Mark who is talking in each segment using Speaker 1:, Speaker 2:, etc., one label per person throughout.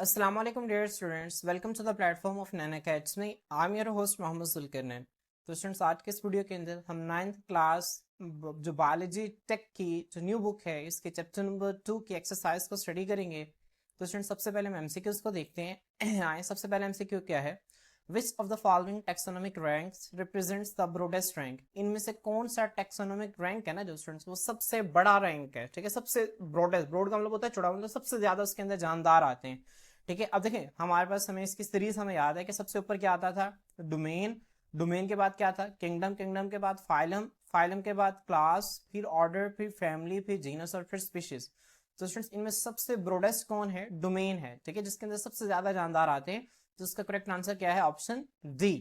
Speaker 1: Assalamu alaikum dear students, welcome to the platform of Nan Academy. I'm your host Mohammad Zulqarnain. तो students आज के इस video के अंदर हम 9th क्लास जो बायोलॉजी टेक की जो न्यू बुक है इसके चैप्टर नंबर 2 की एक्सरसाइज को स्टडी करेंगे। तो स्टूडेंट्स सबसे पहले हम एमसीक्यूज को देखते हैं। आए सबसे पहले एमसीक्यू क्या है, which of the following taxonomic ranks represents the broadest rank. इनमें से कौन सा टैक्सोनॉमिक रैंक है ना जो स्टूडेंट्स वो सबसे बड़ा रैंक है, ठीक है, सबसे ब्रॉडेस्ट, ब्रॉड का मतलब होता है चौड़ा, मतलब सबसे ज्यादा उसके अंदर जानदार आते हैं, ठीक है। अब देखें हमारे पास हमें इसकी सीरीज हमें याद है कि सबसे ऊपर क्या आता था, डोमेन, डोमेन के बाद क्या था किंगडम, किंगडम के बाद फाइलम, फाइलम के बाद क्लास, फिर ऑर्डर, फिर फैमिली, फिर जीनस और फिर स्पीशीज। तो स्टूडेंट्स इनमें सबसे ब्रॉडेस्ट कौन है, डोमेन है, ठीक है, जिसके अंदर सबसे ज्यादा जानदार आते हैं। तो इसका करेक्ट आंसर क्या है, ऑप्शन डी।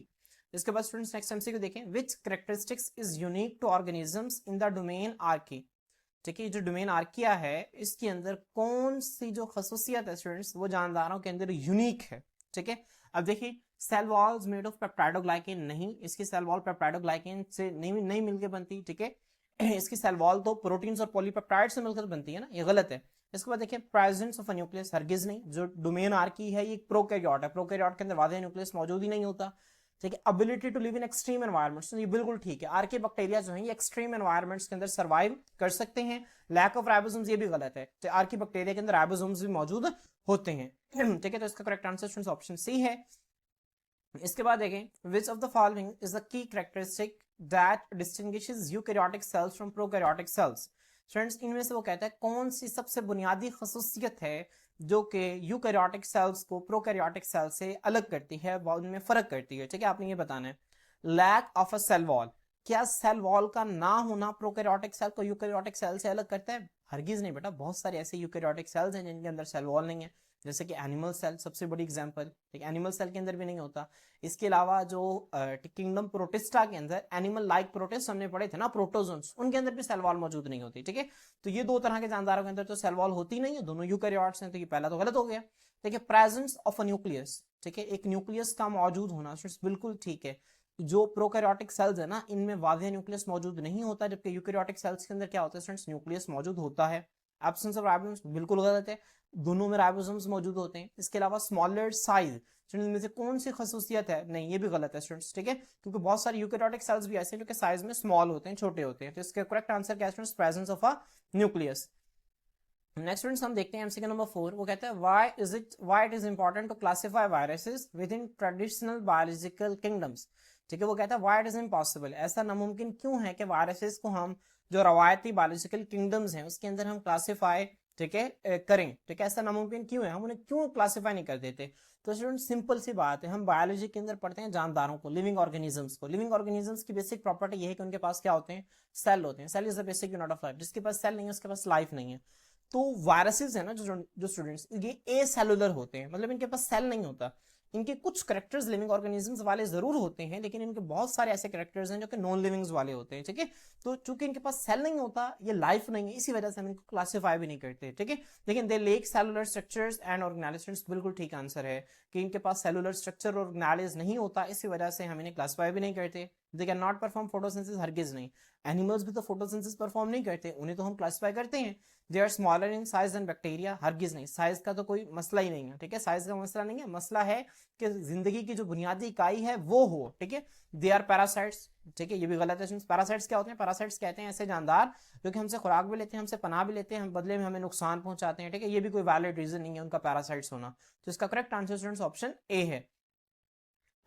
Speaker 1: इसके बाद स्टूडेंट्स नेक्स्ट एमसीक्यू देखें, which characteristics is unique to organisms in the domain Archaea. ठीक है, जो डोमेन आर्किया है इसके अंदर कौन सी जो खसूसियत है स्टूडेंट्स वो जानदारों के अंदर यूनिक है, ठीक है। अब देखिए cell walls made of peptidoglycan, नहीं, इसकी सेल वॉल पेप्टाइडोग्लाइकेन से नहीं मिलकर बनती, ठीक है। इसकी सेल वॉल तो प्रोटीन्स और पॉलीपेप्टाइड से मिलकर बनती है ना, ये गलत है। इसके बाद देखिए प्रेजेंस ऑफ न्यूक्लियस, हरगिज नहीं, जो डोमेन आर्की है ये प्रोकैरियोट है, प्रोकैरियोट के अंदर वादे न्यूक्लियस मौजूद ही नहीं होता, ठीक है। Ability to live in extreme environments, ये बिल्कुल ठीक है, आर्के बैक्टीरिया जो है ये एक्सट्रीम एनवायरमेंट्स के अंदर सर्वाइव कर सकते हैं। लैक ऑफ राइबोसोम्स, ये भी गलत है, तो आर्की बैक्टीरिया के अंदर राइबोसोम्स भी मौजूद होते हैं, ठीक है। तो इसका करेक्ट आंसर ऑप्शन सी है। इसके बाद देखें, which of the following is the key characteristic that distinguishes eukaryotic cells from prokaryotic cells. Friends इनमें से वो कहता है कौन सी सबसे बुनियादी खसूसियत है जो कि यूकैरियोटिक सेल्स को प्रोकैरियोटिक सेल से अलग करती है, उनमें फर्क करती है, ठीक है। आपने ये बताना है। Lack of a cell wall, क्या सेल वॉल का ना होना प्रोकैरियोटिक सेल को यूकैरियोटिक सेल से अलग करता है? हरगिज नहीं बेटा, बहुत सारे ऐसे यूकैरियोटिक सेल्स हैं जिनके अंदर सेल वॉल नहीं है, जैसे कि एनिमल सेल सबसे बड़ी एग्जांपल, ठीक, एनिमल सेल के अंदर भी नहीं होता। इसके अलावा जो किंगडम प्रोटिस्टा के अंदर एनिमल लाइक प्रोटिस्ट हमने पढ़े थे ना, प्रोटोजोन्स, उनके अंदर भी सेल वॉल मौजूद नहीं होती, ठीक है। तो ये दो तरह के जानदारों के अंदर तो सेल वॉल होती नहीं है, दोनों यूकैरियोट्स हैं, तो ये पहला तो गलत हो गया, ठीक है। प्रेजेंस ऑफ अ न्यूक्लियस, ठीक है, एक न्यूक्लियस का मौजूद होना बिल्कुल ठीक है। जो प्रोकैरियोटिक सेल्स है ना इनमें वादे न्यूक्लियस मौजूद नहीं होता, जबकि यूकैरियोटिक सेल्स के अंदर क्या होता है स्टूडेंट्स, न्यूक्लियस मौजूद होता है। एब्सेंस ऑफ राइबोसोम्स बिल्कुल गलत है, दोनों में राइबोसोम्स मौजूद होते हैं। इसके अलावा स्मॉलर साइज, इनमें से कौन सी खसूसियत है, नहीं, ये भी गलत है स्टूडेंट्स, ठीक है, क्योंकि बहुत सारे यूकैरियोटिक सेल्स भी ऐसे हैं जो कि साइज में स्मॉल होते हैं, छोटे होते हैं। तो इसका करेक्ट आंसर क्या है students, presence of a nucleus. Next students हम देखते हैं एमसीक्यू नंबर 4, वो कहता है why it is important to classify viruses within traditional biological kingdoms, ठीक है। वो कहता है व्हाई इट इज इम्पॉसिबल, ऐसा नामुमकिन क्यों है कि वायरसेस को हम जो रवायती बायोलॉजिकल किंगडम्स हैं उसके अंदर हम क्लासिफाई, ठीक है, करें, ठीक है, ऐसा नामुमकिन क्यों है, हम उन्हें क्यों क्लासिफाई नहीं कर देते? तो स्टूडेंट सिंपल सी बात है, हम बायोलॉजी के अंदर पढ़ते हैं जानदारों को, लिविंग ऑर्गेनिजम्स को। लिविंग ऑर्गेनिजम्स की बेसिक प्रॉपर्टी ये है कि उनके पास क्या होते हैं, सेल होते हैं। Cell is the basic unit of life, जिसके पास सेल नहीं है उसके पास लाइफ नहीं है। तो वायरसेस है ना जो स्टूडेंट्स, ये ए सेलुलर होते हैं, मतलब इनके पास सेल नहीं होता। इनके कुछ करेक्टर्स लिविंग ऑर्गेनिजम्स वाले जरूर होते हैं, लेकिन इनके बहुत सारे ऐसे करेक्टर्स हैं जो कि नॉन लिविंग्स वाले होते हैं, ठीक है। तो चूंकि इनके पास सेल नहीं होता, ये लाइफ नहीं है, इसी वजह से हम इनको क्लासिफाई भी नहीं करते, ठीक है। लेकिन they lack cellular structures and organisations, बिल्कुल ठीक आंसर है कि इनके पास सेलुलर स्ट्रक्चर और ऑर्गेनाइज नहीं होता, इसी वजह से हम इन्हें क्लासिफाई भी नहीं करते। They can not perform photosynthesis, हरगिज नहीं। एनिमल्स भी तो फोटोसिंथेसिस परफॉर्म नहीं करते, उन्हें तो हम क्लासिफाई करते हैं। They are smaller in size than bacteria, हरगिज नहीं, साइज का तो कोई मसला ही नहीं है, ठीक है, साइज का मसला नहीं है, मसला है कि जिंदगी की जो बुनियादी इकाई है वो हो, ठीक है। दे आर पैरासाइट्स, ठीक है, ये भी गलत है। पैरासाइट्स क्या होते हैं, पैरासाइट्स कहते हैं ऐसे जानदार जो कि हमसे खुराक भी लेते हैं, हमसे पनाह भी लेते हैं, हम बदले में हमें नुकसान पहुंचाते हैं, ठीक है, ये भी कोई वैलिड रीजन नहीं है उनका पैरासाइट्स होना। तो इसका correct answer students option A है।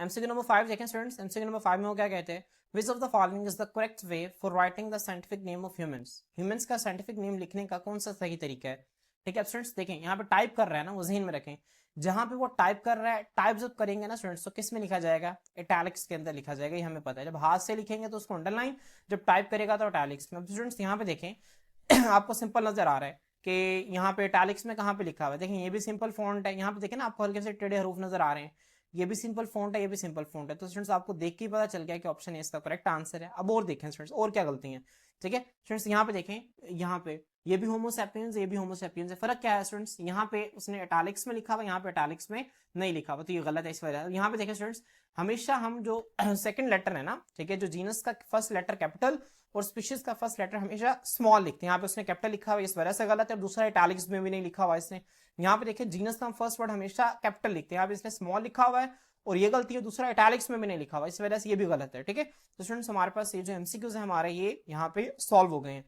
Speaker 1: एमसीक्यू नंबर 5 देखें स्टूडेंट्स, एमसीक्यू नंबर 5 में वो क्या कहते हैं, which of the following is the correct way for writing the scientific name of humans. Humans का साइंटिफिक नेम लिखने का कौन सा सही तरीका है, ठीक है। स्टूडेंट्स देखें यहाँ पे टाइप कर रहा है ना, वो जहन में रखें, जहां पे वो टाइप कर रहा है, टाइप जब करेंगे ना स्टूडेंट्स तो किस में लिखा जाएगा, इटैलिक्स के अंदर लिखा जाएगा, ये हमें पता है। जब हाथ से लिखेंगे तो उसको अंडरलाइन, जब टाइप करेगा तो इटैलिक्स में। अब स्टूडेंट्स यहाँ पे देखें आपको सिंपल नजर आ रहा है कि यहाँ पे इटैलिक्स में कहाँ पे लिखा हुआ है, देखें ये भी सिंपल फॉन्ट है, यहाँ पे देखें ना आपको हल्के से टेढ़े हरूफ नजर आ रहे हैं, ये भी सिंपल फॉन्ट है, ये भी सिंपल फॉन्ट है। तो स्टूडेंट्स आपको देख के ही पता चल गया कि ऑप्शन ए इसका करेक्ट आंसर है। अब और देखें स्टूडेंट्स और क्या गलती है, ठीक है। स्टूडेंट्स यहाँ पे देखें, यहाँ पे ये भी होमोसैपियंस, ये भी होमोसैपियंस है, फर्क क्या है स्टूडेंट्स, यहाँ पे उसने इटैलिक्स में लिखा हुआ, यहाँ पे इटैलिक्स में नहीं लिखा हुआ, तो ये गलत है इस वजह से। यहाँ पे देखें स्टूडेंट्स, हमेशा हम जो सेकंड लेटर है ना, ठीक है, जो जीनस का फर्स्ट लेटर कैपिटल और स्पीशीज का फर्स्ट लेटर हमेशा स्मॉल लिखते हैं। यहाँ पे उसने कैपिटल लिखा हुआ है, इस वजह से गलत है। दूसरा इटैलिक्स में भी नहीं लिखा हुआ इसने। यहाँ पे देखिए जीनस का फर्स्ट वर्ड हमेशा कैपिटल लिखते हैं, यहाँ पे इसने स्मॉल लिखा हुआ है और ये गलती है। दूसरा इटैलिक्स में भी नहीं लिखा हुआ, इस वजह से ये भी गलत है। ठीक है, तो स्टूडेंट्स हमारे पास ये जो एमसीक्यूज है हमारे ये यहाँ पे सॉल्व हो गए हैं।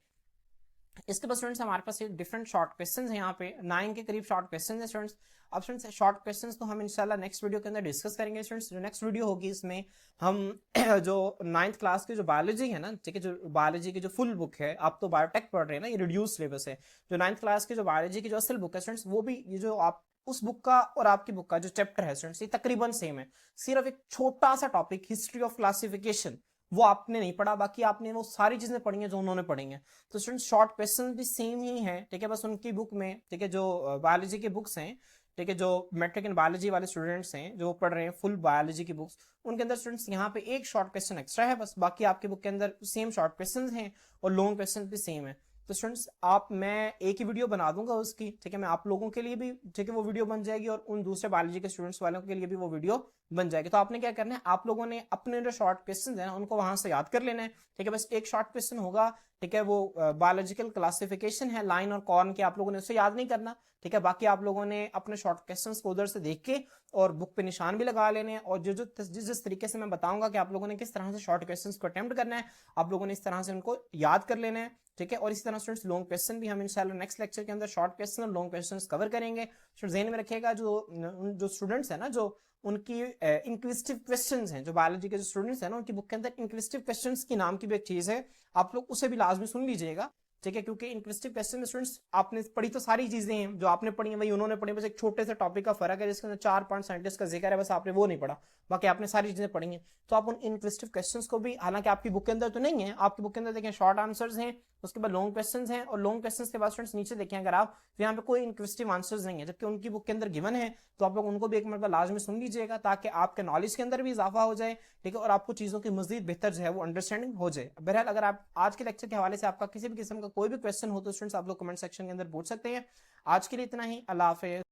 Speaker 1: इसके बाद स्टूडेंट्स हमारे पास ये डिफरेंट शॉर्ट क्वेश्चंस हैं, यहाँ पे 9 के करीब शॉर्ट क्वेश्चंस हैं स्टूडेंट्स। अब स्टूडेंट्स शॉर्ट क्वेश्चंस तो हम इंशाल्लाह नेक्स्ट वीडियो के अंदर डिस्कस करेंगे स्टूडेंट्स। जो नेक्स्ट वीडियो होगी इसमें हम जो 9th क्लास की जो बायोलॉजी है ना, ठीक है, जो बायोलॉजी की जो फुल बुक है, आप तो बायोटेक पढ़ रहे हैं ना, ये रिड्यूस सिलेबस है। जो 9th क्लास की जो बायोलॉजी की जो असल बुक है स्टूडेंट्स, वो भी ये जो आप उस बुक का और आपकी बुक का जो चैप्टर है स्टूडेंट्स, ये तकरीबन सेम है। सिर्फ एक छोटा सा टॉपिक हिस्ट्री ऑफ क्लासिफिकेशन वो आपने नहीं पढ़ा, बाकी आपने वो सारी चीजें पढ़ी हैं जो उन्होंने पढ़ी हैं। तो स्टूडेंट्स शॉर्ट क्वेश्चन भी सेम ही है, ठीक है, बस उनकी बुक में, ठीक है, जो बायोलॉजी की बुक्स हैं, ठीक है, जो मैट्रिक इन बायोलॉजी वाले स्टूडेंट्स हैं जो पढ़ रहे हैं फुल बायोलॉजी की बुक्स, उनके अंदर स्टूडेंट्स यहाँ पे एक शॉर्ट क्वेश्चन एक्स्ट्रा है बस, बाकी आपकी बुक के अंदर सेम शॉर्ट क्वेश्चन हैं और लॉन्ग क्वेश्चन भी सेम है। तो स्टूडेंट्स मैं एक ही वीडियो बना दूंगा उसकी, ठीक है, मैं आप लोगों के लिए भी, ठीक है, वो वीडियो बन जाएगी और उन दूसरे बायोलॉजी के स्टूडेंट्स वालों के लिए भी वो वीडियो बन जाएगी। तो आपने क्या करना है, आप लोगों ने अपने जो शॉर्ट क्वेश्चन है ना उनको वहां से याद कर लेना है, ठीक है, बस एक शॉर्ट क्वेश्चन होगा, ठीक है, वो बायोलॉजिकल क्लासिफिकेशन है लाइन और कॉर्न के, आप लोगों ने उससे याद नहीं करना, ठीक है, बाकी आप लोगों ने अपने शॉर्ट क्वेश्चंस को उधर से देख के और बुक पे निशान भी लगा लेने हैं, और जो जो जिस तरीके से मैं बताऊंगा कि आप लोगों ने किस तरह से शॉर्ट क्वेश्चंस को अटेम्प्ट करना है, आप लोगों ने इस तरह से उनको याद कर लेना है, ठीक है। और इसी तरह स्टूडेंट्स लॉन्ग क्वेश्चन भी हम इंशाल्लाह नेक्स्ट लेक्चर के अंदर शॉर्ट क्वेश्चन और लॉन्ग क्वेश्चंस कवर करेंगे। ध्यान में रखिएगा जो स्टूडेंट्स है ना, जो उनकी इंक्विजिटिव क्वेश्चंस हैं, जो बायोलॉजी के जो स्टूडेंट्स हैं ना, उनकी बुक के अंदर इंक्विजिटिव क्वेश्चंस की नाम की भी एक चीज है, आप लोग उसे भी लाजमी सुन लीजिएगा, ठीक है, क्योंकि इंक्विजिटिव क्वेश्चन में स्टूडेंट्स आपने पढ़ी तो सारी चीजें हैं जो आपने पढ़ी है वही उन्होंने पढ़ी, बस एक छोटे से टॉपिक का फर्क है जिसके अंदर 4-5 साइंटिस्ट का जिक्र है, बस आपने वो नहीं पढ़ा, बाकी आपने सारी चीजें पढ़ी हैं। तो आप उन इंक्विजिटिव क्वेश्चंस को भी, हालांकि आपकी बुक के अंदर तो नहीं है, आपकी बुक के अंदर देखें शॉर्ट आंसर्स हैं, उसके बाद लॉन्ग क्वेश्चंस हैं, और लॉन्ग क्वेश्चंस के बाद स्टूडेंट्स नीचे देखें अगर आप, तो यहाँ पे कोई इंक्विजिटिव आंसर्स नहीं है, जबकि उनकी बुक के अंदर गिवन है, तो आप लोग उनको भी एक मरतबा लाजमी सुन लीजिएगा ताकि आपके नॉलेज के अंदर भी इजाफा हो जाए, ठीक है, और आपको चीजों की मजीद बेहतर जो है वो अंडरस्टैंडिंग हो जाए। बहरहाल अगर आप आज के लेक्चर के हवाले से आपका किसी भी किस्म का कोई भी क्वेश्चन हो तो स्टूडेंट्स आप लोग कमेंट सेक्शन के अंदर पूछ सकते हैं। आज के लिए इतना ही, अल्लाह हाफिज़।